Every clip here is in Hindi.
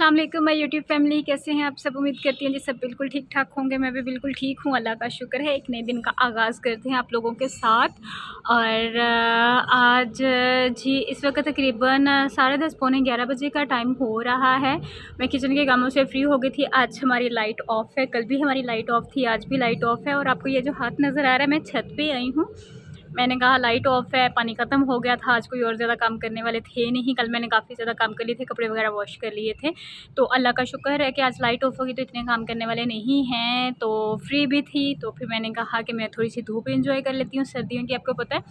अस्सलाम वालेकुम माय यूट्यूब फैमिली, कैसे हैं आप सब। उम्मीद करती हैं जी सब बिल्कुल ठीक ठाक होंगे। मैं भी बिल्कुल ठीक हूँ, अल्लाह का शुक्र है। एक नए दिन का आगाज़ करते हैं आप लोगों के साथ। और आज जी इस वक्त तकरीबन 10:30 पौने 11 बजे का टाइम हो रहा है। मैं किचन के कामों से फ्री हो गई थी। आज हमारी लाइट ऑफ़ है, कल भी हमारी लाइट ऑफ़ थी, आज भी लाइट ऑफ़ है। और आपको ये जो हाथ नज़र आ रहा है, मैं छत पे आई हूँ। मैंने कहा लाइट ऑफ़ है, पानी ख़त्म हो गया था, आज कोई और ज़्यादा काम करने वाले थे नहीं। कल मैंने काफ़ी ज़्यादा काम कर लिए थे, कपड़े वगैरह वॉश कर लिए थे, तो अल्लाह का शुक्र है कि आज लाइट ऑफ़ होगी तो इतने काम करने वाले नहीं हैं। तो फ्री भी थी, तो फिर मैंने कहा कि मैं थोड़ी सी धूप एंजॉय कर लेती हूँ। सर्दियों की आपको पता है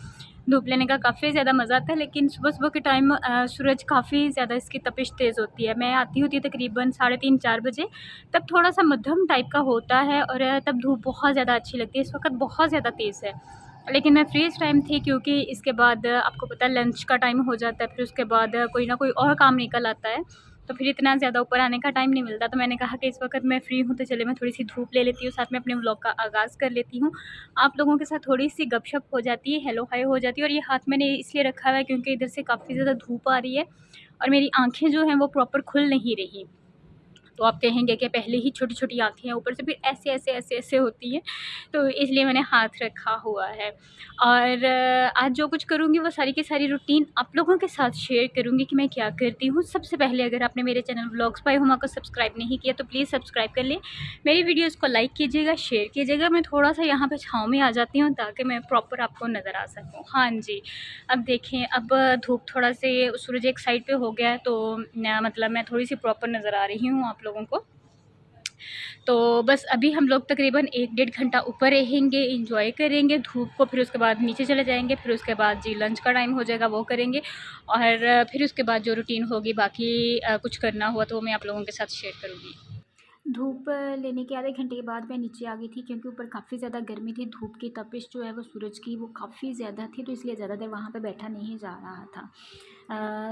धूप लेने का काफ़ी ज़्यादा मज़ा आता है, लेकिन सुबह-सुबह के टाइम सूरज काफ़ी ज़्यादा इसकी तपिश तेज़ होती है। मैं आती होती तकरीबन 3:30-4 बजे, तब थोड़ा-सा मध्यम टाइप का होता है और तब धूप बहुत ज़्यादा अच्छी लगती है। इस वक़्त बहुत ज़्यादा तेज़ है, लेकिन मैं फ्री इस टाइम थी क्योंकि इसके बाद आपको पता है लंच का टाइम हो जाता है, फिर उसके बाद कोई ना कोई और काम निकल आता है, तो फिर इतना ज़्यादा ऊपर आने का टाइम नहीं मिलता। तो मैंने कहा कि इस वक्त मैं फ्री हूँ तो चले मैं थोड़ी सी धूप ले लेती हूँ, साथ में अपने व्लॉग का आगाज़ कर लेती हूँ। आप लोगों के साथ थोड़ी सी गपशप हो जाती है, हेलो हाय हो जाती है। और ये हाथ मैंने इसलिए रखा हुआ है क्योंकि इधर से काफ़ी ज़्यादा धूप आ रही है और मेरी आँखें जो हैं वो प्रॉपर खुल नहीं रही। तो आप कहेंगे कि पहले ही छोटी-छोटी आँखें हैं, ऊपर से फिर ऐसे-ऐसे होती हैं, तो इसलिए मैंने हाथ रखा हुआ है। और आज जो कुछ करूँगी वो सारी की सारी रूटीन आप लोगों के साथ शेयर करूँगी कि मैं क्या करती हूँ। सबसे पहले अगर आपने मेरे चैनल व्लॉग्स बाय हुमा को सब्सक्राइब नहीं किया तो प्लीज़ सब्सक्राइब कर लें। मेरी वीडियोज़ को लाइक कीजिएगा, शेयर कीजिएगा। मैं थोड़ा-सा यहाँ पे छाँव में आ जाती हूँ ताकि मैं प्रॉपर आपको नज़र आ सकूँ। हाँ जी, अब देखें, अब धूप थोड़ा से सूरज एक साइड पे हो गया है, तो मतलब मैं थोड़ी-सी प्रॉपर नज़र आ रही हूँ आप लोगों को। तो बस अभी हम लोग तकरीबन 1 डेढ़ घंटा ऊपर रहेंगे, एंजॉय करेंगे धूप को, फिर उसके बाद नीचे चले जाएँगे, फिर उसके बाद जी लंच का टाइम हो जाएगा, वो करेंगे। और फिर उसके बाद जो रूटीन होगी बाकी कुछ करना हुआ तो वो मैं आप लोगों के साथ शेयर करूँगी। धूप लेने के आधे घंटे के बाद मैं नीचे आ गई थी क्योंकि ऊपर काफ़ी ज़्यादा गर्मी थी। धूप की तपिश जो है वो सूरज की वो काफ़ी ज़्यादा थी, तो इसलिए ज़्यादा देर वहाँ पे बैठा नहीं जा रहा था।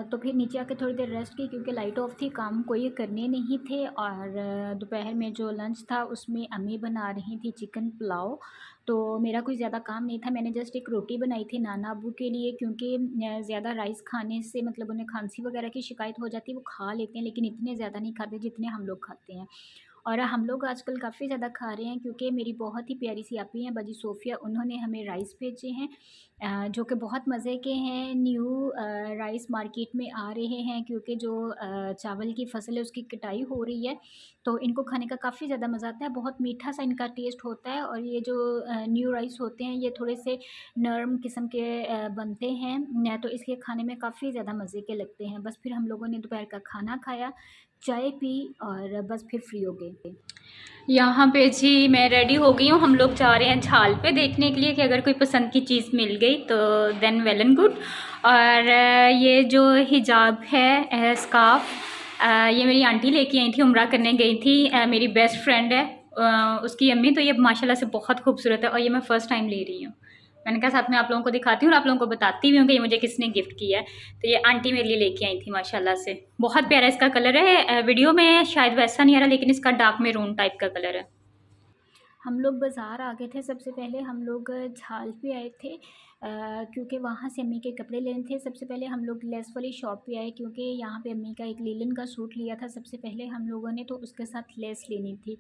तो फिर नीचे आके थोड़ी देर रेस्ट की क्योंकि लाइट ऑफ थी, काम कोई करने नहीं थे। और दोपहर में जो लंच था उसमें अम्मी बना रही थी चिकन पुलाव, तो मेरा कोई ज़्यादा काम नहीं था। मैंने जस्ट एक रोटी बनाई थी नाना अब्बू के लिए क्योंकि ज़्यादा राइस खाने से मतलब उन्हें खांसी वगैरह की शिकायत हो जाती है। वो खा लेते हैं लेकिन इतने ज़्यादा नहीं खाते जितने हम लोग खाते हैं। और हम लोग आजकल काफ़ी ज़्यादा खा रहे हैं क्योंकि मेरी बहुत ही प्यारी सी आपी हैं बाजी सोफ़िया, उन्होंने हमें राइस भेजे हैं जो कि बहुत मज़े के हैं। न्यू राइस मार्केट में आ रहे हैं क्योंकि जो चावल की फ़सल है उसकी कटाई हो रही है, तो इनको खाने का काफ़ी ज़्यादा मज़ा आता है। बहुत मीठा सा इनका टेस्ट होता है और ये जो न्यू राइस होते हैं ये थोड़े से नरम किस्म के बनते हैं तो इसलिए खाने में काफ़ी ज़्यादा मज़े के लगते हैं। बस फिर हम लोगों ने दोपहर का खाना खाया, चाय पी और बस फिर फ्री हो गए। यहाँ पे जी मैं रेडी हो गई हूँ, हम लोग जा रहे हैं झाल पे देखने के लिए कि अगर कोई पसंद की चीज़ मिल गई तो देन वेल एंड गुड। और ये जो हिजाब है स्कार्फ, ये मेरी आंटी लेके आई थी, उम्रा करने गई थी, मेरी बेस्ट फ्रेंड है उसकी अम्मी, तो ये माशाल्लाह से बहुत खूबसूरत है और ये मैं फ़र्स्ट टाइम ले रही हूँ। मैंने कहा साथ में आप लोगों को दिखाती हूँ और आप लोगों को बताती भी हूँ कि ये मुझे किसने गिफ्ट किया है। तो ये आंटी मेरे लिए लेके आई थी माशाल्लाह से। बहुत प्यारा इसका कलर है, वीडियो में शायद वैसा नहीं आ रहा लेकिन इसका डार्क मैरून टाइप का कलर है। हम लोग बाज़ार आ गए थे, सबसे पहले हम लोग झाल पे आए थे क्योंकि वहाँ से अम्मी के कपड़े लेने थे। सबसे पहले हम लोग लेस वाली शॉप पे आए क्योंकि यहाँ पे अम्मी का एक लीलन का सूट लिया था सबसे पहले हम लोगों ने, तो उसके साथ लेस लेनी थी।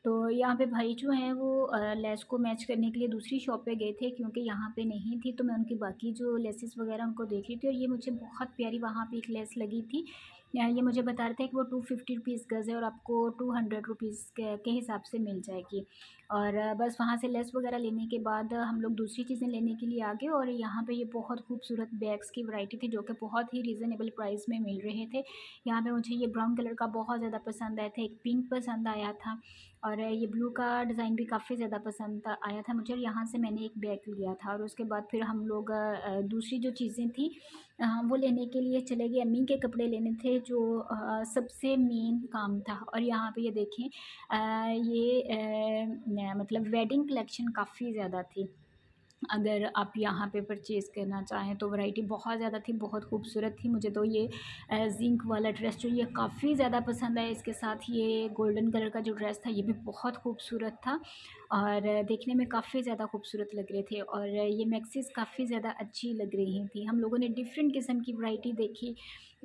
तो यहाँ पे भाई जो हैं वो लेस को मैच करने के लिए दूसरी शॉप पे गए थे क्योंकि यहाँ पे नहीं थी, तो मैं उनकी बाकी जो लेसेस वगैरह उनको देख रही थी और ये मुझे बहुत प्यारी वहाँ पे एक लेस लगी थी। ये मुझे बता रहे थे कि वो 250 रुपीज़ गज़ है और आपको 200 रुपीज़ के हिसाब से मिल जाएगी। और बस वहाँ से लेस वगैरह लेने के बाद हम लोग दूसरी चीज़ें लेने के लिए आ गए और यहाँ पे ये बहुत खूबसूरत बैग्स की वैरायटी थी जो कि बहुत ही रीज़नेबल प्राइस में मिल रहे थे। यहाँ पे मुझे ये ब्राउन कलर का बहुत ज़्यादा पसंद आया था, एक पिंक पसंद आया था और ये ब्लू का डिज़ाइन भी काफ़ी ज़्यादा पसंद आया था मुझे और यहाँ से मैंने एक बैग लिया था। और उसके बाद फिर हम लोग दूसरी जो चीज़ें थी वो लेने के लिए चले गए। अम्मी के कपड़े लेने थे जो सबसे मेन काम था। और यहाँ पे ये देखें ये मतलब वेडिंग कलेक्शन काफ़ी ज़्यादा थी। अगर आप यहाँ पे परचेज़ करना चाहें तो वैरायटी बहुत ज़्यादा थी, बहुत खूबसूरत थी। मुझे तो ये ज़िंक वाला ड्रेस जो ये काफ़ी ज़्यादा पसंद आया। इसके साथ ये गोल्डन कलर का जो ड्रेस था ये भी बहुत खूबसूरत था और देखने में काफ़ी ज़्यादा खूबसूरत लग रहे थे और ये मैक्सीज़ काफ़ी ज़्यादा अच्छी लग रही थी। हम लोगों ने डिफरेंट किस्म की वैरायटी देखी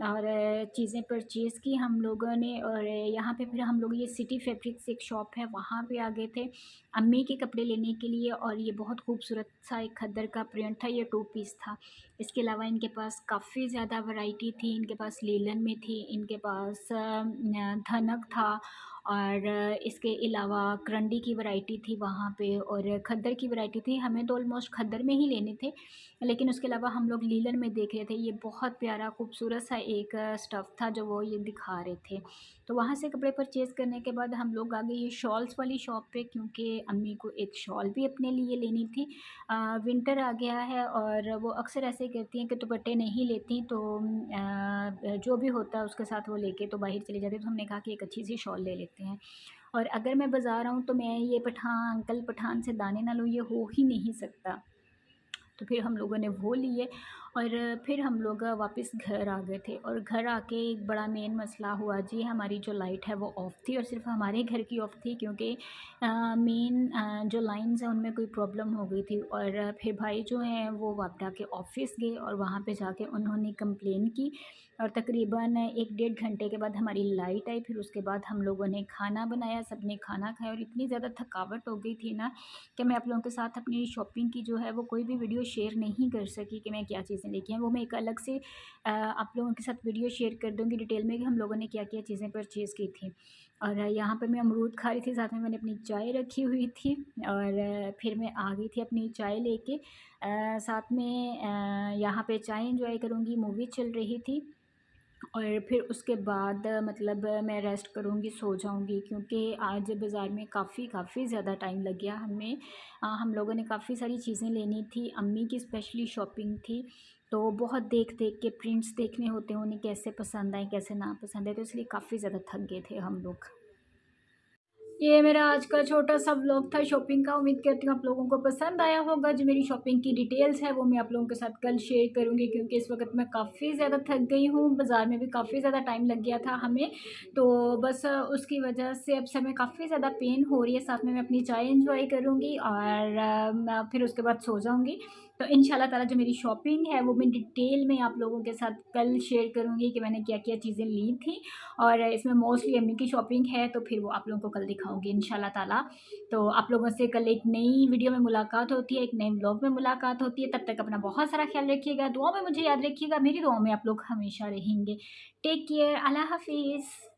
और चीज़ें परचेज़ की हम लोगों ने। और यहाँ पे फिर हम लोग ये सिटी फैब्रिक्स एक शॉप है वहाँ पे आ गए थे अम्मी के कपड़े लेने के लिए। और ये बहुत खूबसूरत सा एक खद्दर का प्रिंट था, ये 2 पीस था। इसके अलावा इनके पास काफ़ी ज़्यादा वैरायटी थी, इनके पास लीलन में थी, इनके पास धनक था, और इसके अलावा करंडी की वैरायटी थी वहाँ पे, और खद्दर की वैरायटी थी। हमें तो ऑलमोस्ट खद्दर में ही लेने थे, लेकिन उसके अलावा हम लोग लीलन में देख रहे थे। ये बहुत प्यारा खूबसूरत सा एक स्टफ़ था जो वो ये दिखा रहे थे। तो वहाँ से कपड़े परचेज़ करने के बाद हम लोग आ गए ये शॉल्स वाली शॉप पे, क्योंकि अम्मी को एक शॉल भी अपने लिए लेनी थी। विंटर आ गया है और वो अक्सर ऐसे करती हैं कि दुपट्टे नहीं लेती, तो जो भी होता है उसके साथ वो लेके तो बाहर चली जाती है। तो हमने कहा कि एक अच्छी सी शॉल ले लेते हैं। और अगर मैं बाज़ार आऊँ तो मैं ये अंकल पठान से दाने ना लूँ, ये हो ही नहीं सकता। तो फिर हम लोगों ने वो लिए और फिर हम लोग वापस घर आ गए थे। और घर आके एक बड़ा मेन मसला हुआ जी, हमारी जो लाइट है वो ऑफ़ थी, और सिर्फ हमारे घर की ऑफ़ थी, क्योंकि मेन जो लाइन्स हैं उनमें कोई प्रॉब्लम हो गई थी। और फिर भाई जो हैं वो वापडा के ऑफ़िस गए और वहाँ पे जाके उन्होंने कंप्लेन की, और तकरीबन 1 डेढ़ घंटे के बाद हमारी लाइट आई। फिर उसके बाद हम लोगों ने खाना बनाया, सबने खाना खाया, और इतनी ज़्यादा थकावट हो गई थी ना कि मैं आप लोगों के साथ अपनी शॉपिंग की जो है वो कोई भी वीडियो शेयर नहीं कर सकी कि मैं क्या चीज़ें लेके आई। वो मैं एक अलग से आप लोगों के साथ वीडियो शेयर कर दूँगी डिटेल में कि हम लोगों ने क्या-क्या चीज़ें परचेज़ की थी। और यहाँ पे मैं अमरूद खा रही थी, साथ में मैंने अपनी चाय रखी हुई थी, और फिर मैं आ गई थी अपनी चाय लेके। साथ में यहाँ पे चाय एन्जॉय करूँगी, मूवी चल रही थी। और फिर उसके बाद मतलब मैं रेस्ट करूँगी, सो जाऊँगी, क्योंकि आज बाज़ार में काफ़ी ज़्यादा टाइम लग गया हमें। हम लोगों ने काफ़ी सारी चीज़ें लेनी थी, अम्मी की स्पेशली शॉपिंग थी, तो बहुत देख-देख के प्रिंट्स देखने होते हैं, उन्हें कैसे पसंद आए, कैसे ना पसंद आए, तो इसलिए काफ़ी ज़्यादा थक गए थे हम लोग। ये मेरा आज का छोटा-सा व्लॉग था शॉपिंग का। उम्मीद करती हूँ आप लोगों को पसंद आया होगा। जो मेरी शॉपिंग की डिटेल्स है वो मैं आप लोगों के साथ कल शेयर करूँगी, क्योंकि इस वक़्त मैं काफ़ी ज़्यादा थक गई हूँ। बाज़ार में भी काफ़ी ज़्यादा टाइम लग गया था हमें, तो बस उसकी वजह से अब समय काफ़ी ज़्यादा पेन हो रही है। साथ में मैं अपनी चाय एन्जॉय करूँगी और फिर उसके बाद सो जाऊँगी। तो इंशाल्लाह ताला जो मेरी शॉपिंग है वो मैं डिटेल में आप लोगों के साथ कल शेयर करूँगी कि मैंने क्या-क्या चीज़ें ली थी। और इसमें मोस्टली अम्मी की शॉपिंग है, तो फिर वो आप लोगों को कल दिखाऊँगी इंशाल्लाह ताला। तो आप लोगों से कल एक नई वीडियो में मुलाकात होती है, एक नए व्लॉग में मुलाकात होती है। तब तक अपना बहुत सारा ख्याल रखिएगा, दुआ में मुझे याद रखिएगा। मेरी दुआ में आप लोग हमेशा रहेंगे। टेक केयर, अल्लाह हाफ़िज़।